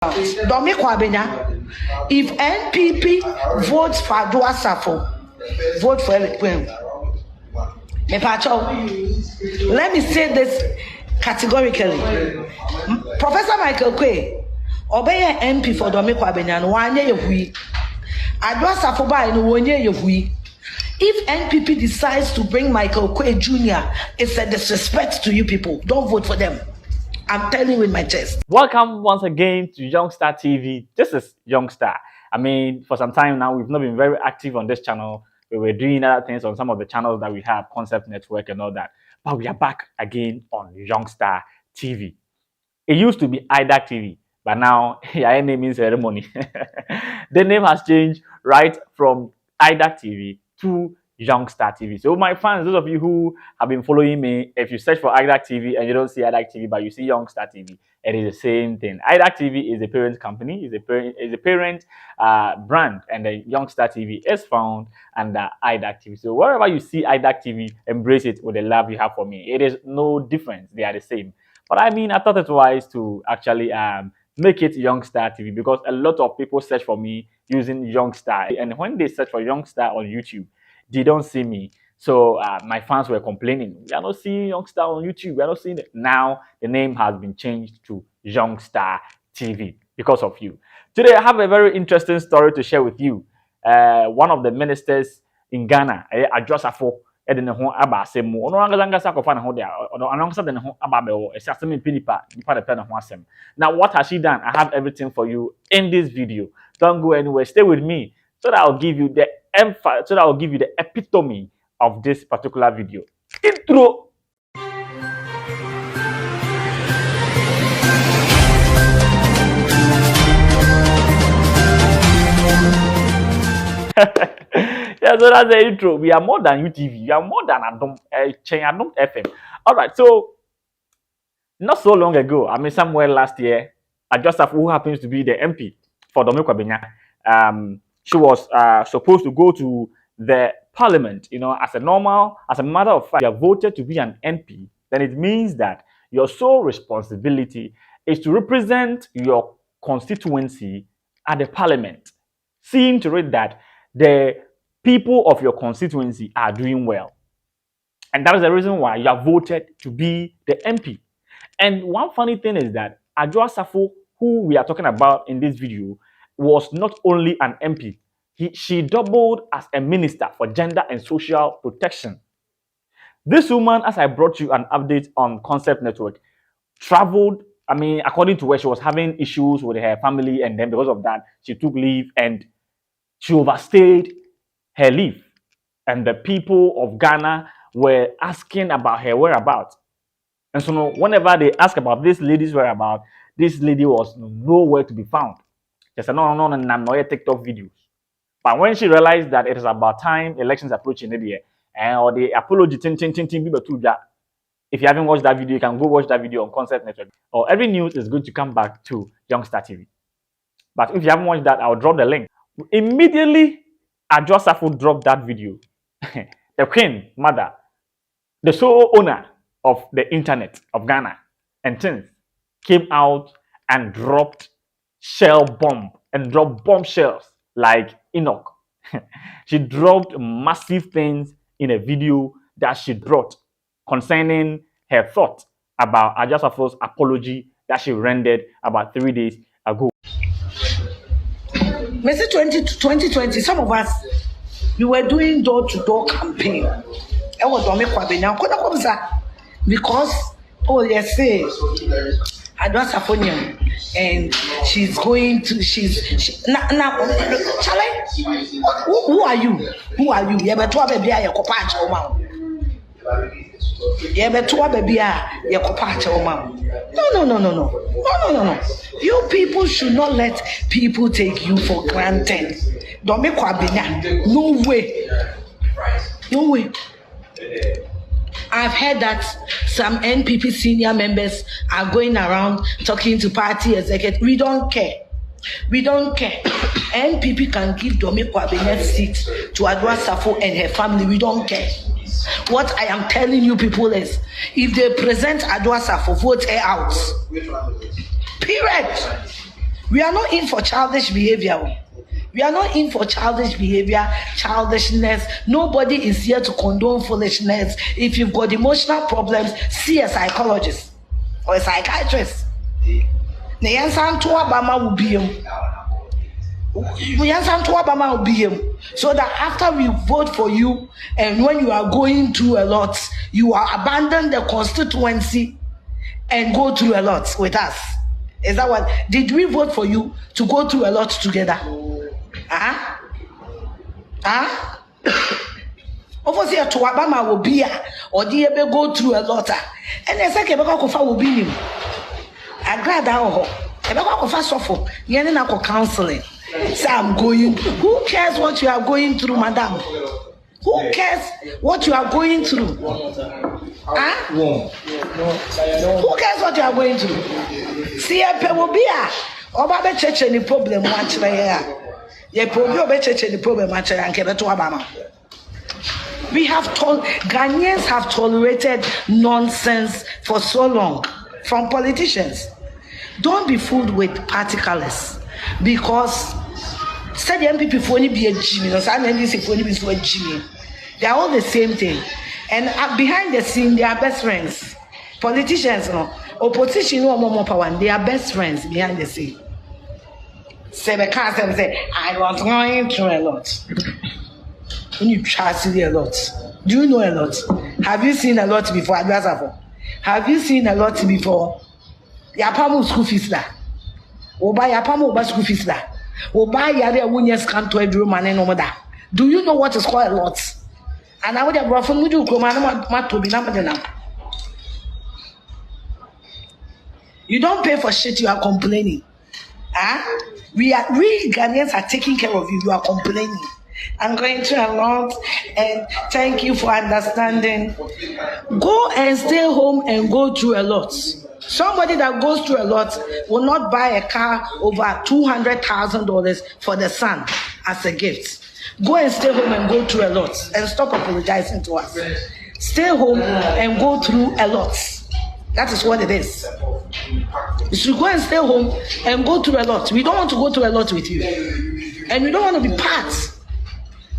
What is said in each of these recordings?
Dome Kwabenya, if NPP votes for Adwoa Safo, vote for Eric Quinn. Let me say this categorically. Professor Michael Quay, obey MP for Dome Kwabenya, and 1 year of week. Adwoa Safo by in 1 year of week. If NPP decides to bring Michael Quay Jr., it's a disrespect to you people. Don't vote for them. I'm telling you with my chest. Welcome once again to Youngstar TV. This is Youngstar. I mean, for some time now, we've not been very active on this channel. We were doing other things on some of the channels that we have, Concept Network and all that. But we are back again on Youngstar TV. It used to be IDAC TV, but now your name is Ceremony. The name has changed right from IDAC TV to Youngstar TV. So my fans, those of you who have been following me, if you search for IDAC TV and you don't see IDAC TV but you see Youngstar TV, it is the same thing. IDAC TV is a parent company, is a parent brand, and the Youngstar TV is found under IDAC TV. So wherever you see IDAC TV, embrace it with the love you have for me. It is no difference; they are the same. But I mean, I thought it wise to actually make it Youngstar TV because a lot of people search for me using Youngstar, and when they search for Youngstar on YouTube, they don't see me. So my fans were complaining, we are not seeing Youngstar on YouTube, we are not seeing it. Now the name has been changed to Youngstar TV because of you. Today I have a very interesting story to share with you. One of the ministers in Ghana, Adwoa Safo, now what has she done? I have everything for you in this video. Don't go anywhere, stay with me so that I'll give you the emphasis, so that I'll give you the epitome of this particular video. Intro. Yeah, so that's the intro. We are more than UTV. We are more than Dome FM. All right, so not so long ago, I mean somewhere last year, Adwoa Safo, who happens to be the MP for Dome Kwabenya, she was supposed to go to the parliament, you know, as a matter of fact, you are voted to be an MP, then it means that your sole responsibility is to represent your constituency at the parliament, seeing to it that the people of your constituency are doing well. And that is the reason why you are voted to be the MP. And one funny thing is that Adwoa Safo, who we are talking about in this video, was not only an MP, she doubled as a minister for gender and social protection. This woman, as I brought you an update on Concept Network, traveled, I mean, according to where she was having issues with her family, and then because of that, she took leave and she overstayed her leave. And the people of Ghana were asking about her whereabouts. And so whenever they ask about this lady's whereabouts, this lady was nowhere to be found. Just a no TikTok videos. But when she realized that it is about time elections approaching the year, or the apology, if you haven't watched that video, you can go watch that video on Concept Network. Or every news is going to come back to Youngstar TV. But if you haven't watched that, I'll drop the link. Immediately, Adwoa Safo dropped that video. The Queen Mother, the sole owner of the internet of Ghana and things, came out and dropped bombshells like Enoch. She dropped massive things in a video that she brought concerning her thought about Adwoa Safo's apology that she rendered about 3 days ago. Mr. 2020, some of us, we were doing door-to-door campaign. I was Dome Kwabenya. Because, oh yes, Adwoa Safo, and she's going to, now, Charlie, who are you? Who are you? You better baby, I copacha oma. You better baby, I copacha oma. No. You people should not let people take you for granted. Dome Kwabenya, no way. No way. I've heard that some NPP senior members are going around talking to party executives. We don't care. We don't care. NPP can give Dome Kwabenya's seat to Adwoa Safo and her family. We don't care. What I am telling you people is, if they present Adwoa Safo, vote her out. Period. We are not in for childish behavior. We are not in for childish behavior, childishness. Nobody is here to condone foolishness. If you've got emotional problems, see a psychologist or a psychiatrist. So that after we vote for you, and when you are going through a lot, you are abandon the constituency and go through a lot with us. Is that what? Did we vote for you to go through a lot together? Obviously, to Obama will be or the go through a lot. And the second will be him. I glad that suffer. Counseling. So I'm going. Who cares what you are going through, madam? Who cares what you are going through? Who cares what you are going through? See, a will be a church any problem much there. Ye problem church any problem much and get to Obama. We have Ghanaians have tolerated nonsense for so long from politicians. Don't be fooled with party colors, because said the MPP for only be a Jimmy, or some NDC for only be a Jimmy. They are all the same thing, and behind the scene they are best friends. Politicians, no opposition, no more power. They are best friends behind the scene. Say the council say, I was going through a lot. When you try to see a lot, do you know a lot? Have you seen a lot before? Have you seen a lot before? Yapamu school fees la. Oba yapamu oba school fees la. Oba yare wunyes can't do money no more. Do you know what is called a lot? And I would have brought from you to be now. You don't pay for shit, you are complaining. We Ghanaians are taking care of you, you are complaining. I'm going through a lot, and thank you for understanding. Go and stay home and go through a lot. Somebody that goes through a lot will not buy a car over $200,000 for the son as a gift. Go and stay home and go through a lot, and stop apologizing to us. Stay home and go through a lot. That is what it is. You should go and stay home and go through a lot. We don't want to go through a lot with you, and we don't want to be part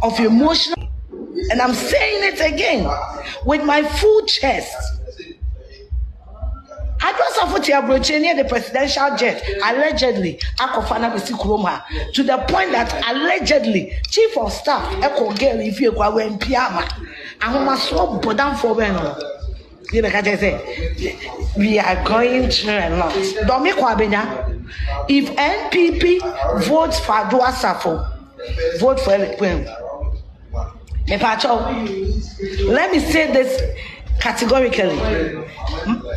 of your emotional. And I'm saying it again with my full chest. Adwoa Safo near the presidential jet, allegedly, to the point that allegedly, chief of staff, Echo Girl, if you go in Piama, and we so bodan for we are going through a lot. Dome Kwabenya, if NPP votes for Adwoa Safo, vote for Eliquim. Let me say this categorically.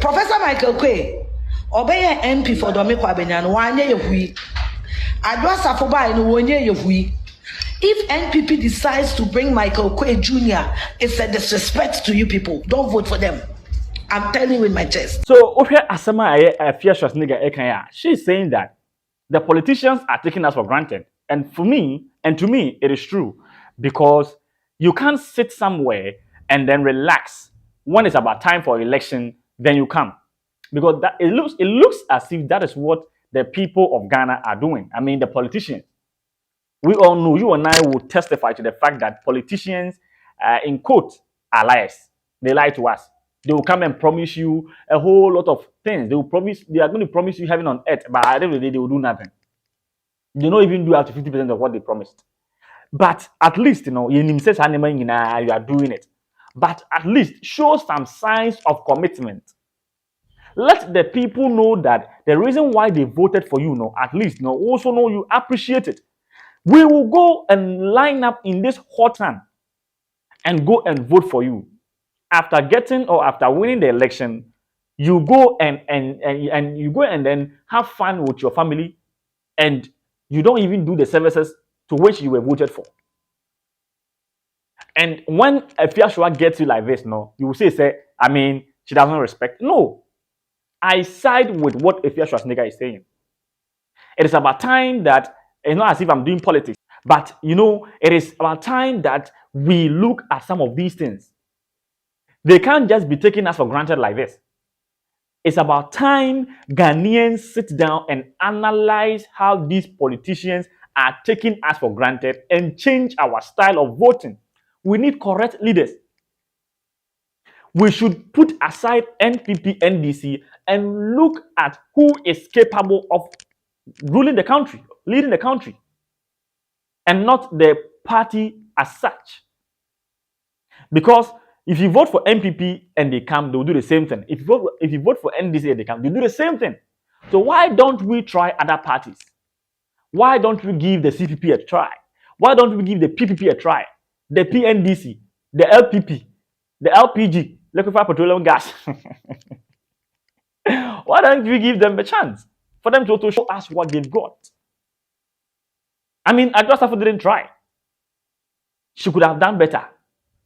Professor Michael Kwe, obey MP for Dome Kwabenya, and 1 year of we. Adwoa Safo by no 1 year of we. If NPP decides to bring Michael Kwe Jr., it's a disrespect to you people. Don't vote for them. I'm telling you with my chest. So, Afia Schwarzenegger, she's saying that the politicians are taking us for granted. And to me, it is true. Because you can't sit somewhere and then relax. When it's about time for election, then you come. Because it looks as if that is what the people of Ghana are doing. I mean, the politicians. We all know, you and I will testify to the fact that politicians, in quote, are liars. They lie to us. They will come and promise you a whole lot of things. They are going to promise you heaven on earth, but at the end of the day, they will do nothing. They don't even do up to 50% of what they promised. But at least, you are doing it. But at least show some signs of commitment. Let the people know that the reason why they voted for you, at least, also know you appreciate it. We will go and line up in this hot sun and go and vote for you. After getting or after winning the election, you go and you go and then have fun with your family, and you don't even do the services to which you were voted for. And when Afia Schwar gets you like this, you will say, she doesn't respect. No, I side with what Afia Schwarzenegger is saying. It is about time that, it's not as if I'm doing politics, but it is about time that we look at some of these things. They can't just be taking us for granted like this. It's about time Ghanaians sit down and analyze how these politicians are taking us for granted and change our style of voting. We need correct leaders. We should put aside NPP, NDC, and look at who is capable of ruling the country, leading the country, and not the party as such. Because if you vote for NPP and they come, they'll do the same thing. If you vote for NDC and they come, they'll do the same thing. So why don't we try other parties? Why don't we give the CPP a try? Why don't we give the PPP a try? The PNDC, the LPP, the LPG, liquefied petroleum gas. Why don't we give them a chance for them to show us what they've got? I mean, Adwoa Safo didn't try. She could have done better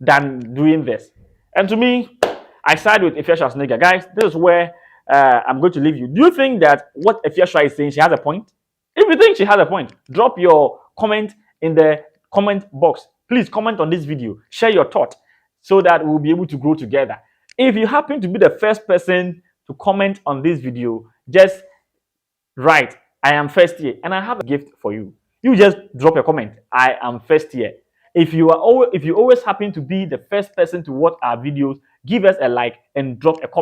than doing this. And to me, I side with Afia Schwarzenegger. Guys, this is where I'm going to leave you. Do you think that what Afia Schwar is saying, she has a point? If you think she has a point, drop your comment in the comment box. Please comment on this video. Share your thought so that we'll be able to grow together. If you happen to be the first person to comment on this video, just write, I am first here, and I have a gift for you. You just drop a comment, I am first here. If you always happen to be the first person to watch our videos, give us a like and drop a comment.